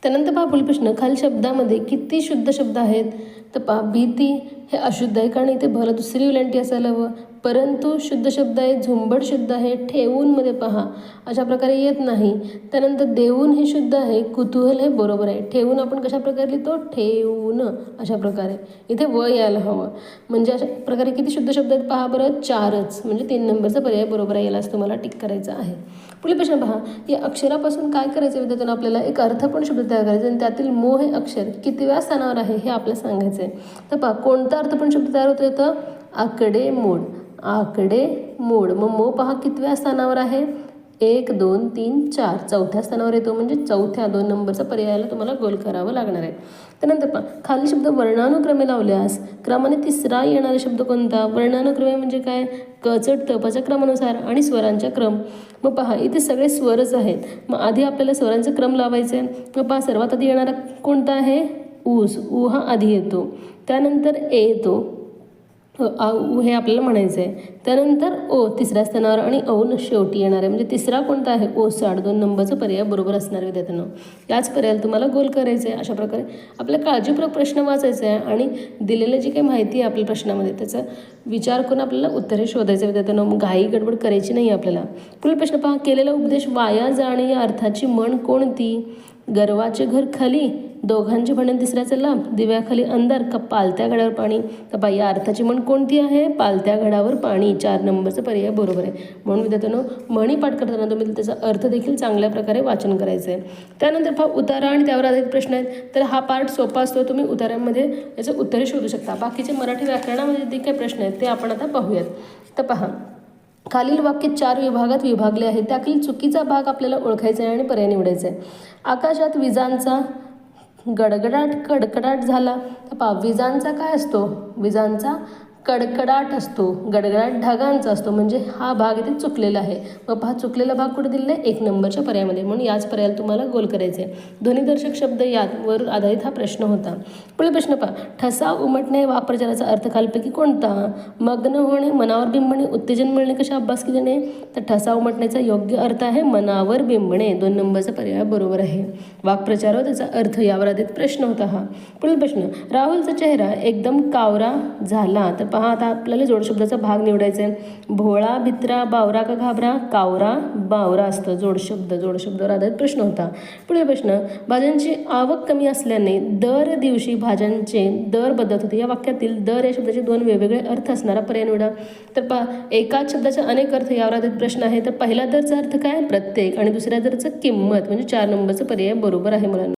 त्यानंतर पहा पुढील प्रश्न, खालील शब्दामध्ये किती शुद्ध शब्द आहेत? तर पहा भीती हे अशुद्ध आहे, कारण इथे भलं दुसरी वेलांटी असायला हवं. परंतु शुद्ध शब्द आहे, झुंबड शुद्ध आहे, ठेवून मध्ये पहा अशा प्रकारे येत नाही. त्यानंतर देऊन हे शुद्ध आहे, कुतूहल हे बरोबर आहे. ठेवून आपण कशा प्रकारे लिहितो? ठेवून अशा प्रकारे. इथे व यायला हवं. म्हणजे अशा प्रकारे किती शुद्ध शब्द आहेत पहा बरं, 4च. म्हणजे 3 नंबरचा पर्याय बरोबर आहे, यालाच तुम्हाला टिक करायचं आहे. पुढील प्रश्न पहा, या अक्षरापासून काय करायचं विद्यार्थ्यांना? आपल्याला एक अर्थ पण शब्द तयार करायचा आणि त्यातील मो हे अक्षर कितव्या स्थानावर आहे हे आपल्याला सांगायचं आहे. तर पहा कोणता अर्थ पण शब्द तयार होतो? तर आकडेमोड. आकडेमोड. मग मो पहा कितव्या स्थानावर आहे? 1 2 3 4 चौथ्या स्थानावर येतो. म्हणजे चौथ्या 2 नंबरचा पर्यायाला तुम्हाला गोल करावं लागणार आहे. त्यानंतर पहा खालील शब्द वर्णानुक्रमे लावल्यास क्रमाने तिसरा येणारा शब्द कोणता? वर्णानुक्रमे म्हणजे काय? क चट तपाच्या क्रमानुसार आणि स्वरांच्या क्रम. मग पहा इथे सगळे स्वरच आहेत. मग आधी आपल्याला स्वरांचा क्रम लावायचा आहे. मग पहा सर्वात आधी येणारा कोणता आहे? ऊस. ऊ हा आधी येतो. त्यानंतर ए येतो. ऊ हे आपल्याला म्हणायचं आहे. त्यानंतर ओ तिसऱ्या स्थानावर आणि औन शेवटी येणार आहे. म्हणजे तिसरा कोणता आहे? ओसाड. 2 नंबरचा पर्याय बरोबर असणार विद्यार्थ्यांनो. याच पर्यायाला तुम्हाला गोल करायचं आहे. अशा प्रकारे आपल्याला काळजीपूर्वक प्रश्न वाचायचा आहे आणि दिलेली जी काही माहिती आहे आपल्या प्रश्नामध्ये त्याचा विचार करून आपल्याला उत्तरे शोधायचं विद्यार्थ्यांनो. मग घाई गडबड करायची नाही आपल्याला. पुढील प्रश्न पहा, केलेला उपदेश वाया जाणे या अर्थाची म्हण कोणती? गर्वाचे घर खाली, दोघांचे भांडण तिसऱ्याचा लाभ, दिव्याखाली अंधार का पालत्या घडावर पाणी? तर पहा या अर्थाची म्हण कोणती आहे? पालत्या घडावर पाणी. 4 नंबरचा पर्याय बरोबर आहे. म्हणून विद्यार्थ्यांनो म्हणी पाठ करताना तुम्ही त्याचा अर्थ देखील चांगल्या प्रकारे वाचन करायचं आहे. त्यानंतर पहा उतारा आणि त्यावर आधारित प्रश्न आहेत. तर हा पार्ट सोपा असतो. तुम्ही उतार्यामध्ये याचं उत्तरे शोधू शकता. बाकीचे मराठी व्याकरणामध्ये जे काही प्रश्न आहेत ते आपण आता पाहूयात. तर पहा खालील वाक्य 4 विभागात विभागले आहे. त्यातील चुकीचा भाग आपल्याला ओळखायचा आहे आणि पर्याय निवडायचा आहे. आकाशात विजांचा गडगडाट कडकडाट झाला. तर पहा विजांचा काय असतो? विजांचा कडकडाट असतो. गडगडाट ढगांचा असतो. म्हणजे हा भाग इथे चुकलेला आहे. मग पहा चुकलेला भाग कुठे दिलेला आहे? 1 नंबरच्या पर्यायामध्ये. म्हणून याच पर्यायाला तुम्हाला गोल करायचे आहे. ध्वनिदर्शक शब्द यावर आधारित हा प्रश्न होता. पुढील प्रश्न पहा, ठसा उमटणे वापरजालाचा अर्थ खालीलपैकी कोणता? मग्न होणे, मनावर बिंबणे, उत्तेजन मिळणे, कशा अभ्यास केल्याने? तर ठसा उमटण्याचा योग्य अर्थ आहे मनावर बिंबणे. 2 नंबरचा पर्याय बरोबर आहे. वाक्प्रचार व त्याचा अर्थ यावर आधारित प्रश्न होता हा. पुढील प्रश्न, राहुलचा चेहरा एकदम कावरा झाला. तर पहा आता आपल्याला जोडशब्दाचा भाग निवडायचा आहे. भोळा, भित्रा, बावरा का घाबरा? कावरा बावरा असतं जोडशब्दावर आधारित प्रश्न होता. पुढील प्रश्न, भाज्यांची आवक कमी असल्याने दर दिवशी भाज्यांचे दर बदलत होते. या वाक्यातील दर या शब्दाचे 2 वेगवेगळे अर्थ असणारा पर्याय निवडा. तर पहा एकाच शब्दाचे अनेक अर्थ यावर आधारित प्रश्न आहे. तर पहिला दरचा अर्थ काय? प्रत्येक. आणि दुसऱ्या दरचा किंमत. म्हणजे 4 नंबरचा पर्याय बरोबर आहे मुलांना.